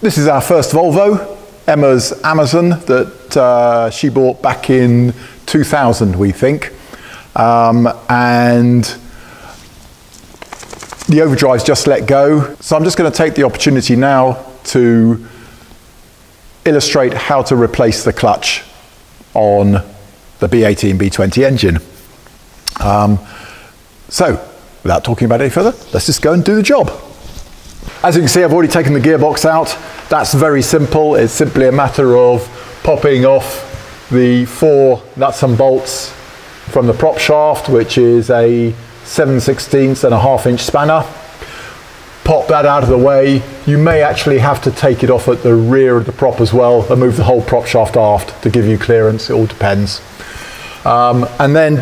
This is our first Volvo, Emma's Amazon, that she bought back in 2000, we think. And the overdrive's just let go. So I'm just going to take the opportunity now to illustrate how to replace the clutch on the B18 B20 engine. So, without talking about it any further, let's just go and do the job. As you can see, I've already taken the gearbox out. That's very simple. It's simply a matter of popping off the 4 nuts and bolts from the prop shaft, which is a 7/16 and a 1/2 inch spanner. Pop that out of the way. You may actually have to take it off at the rear of the prop as well and move the whole prop shaft aft to give you clearance. It all depends. And then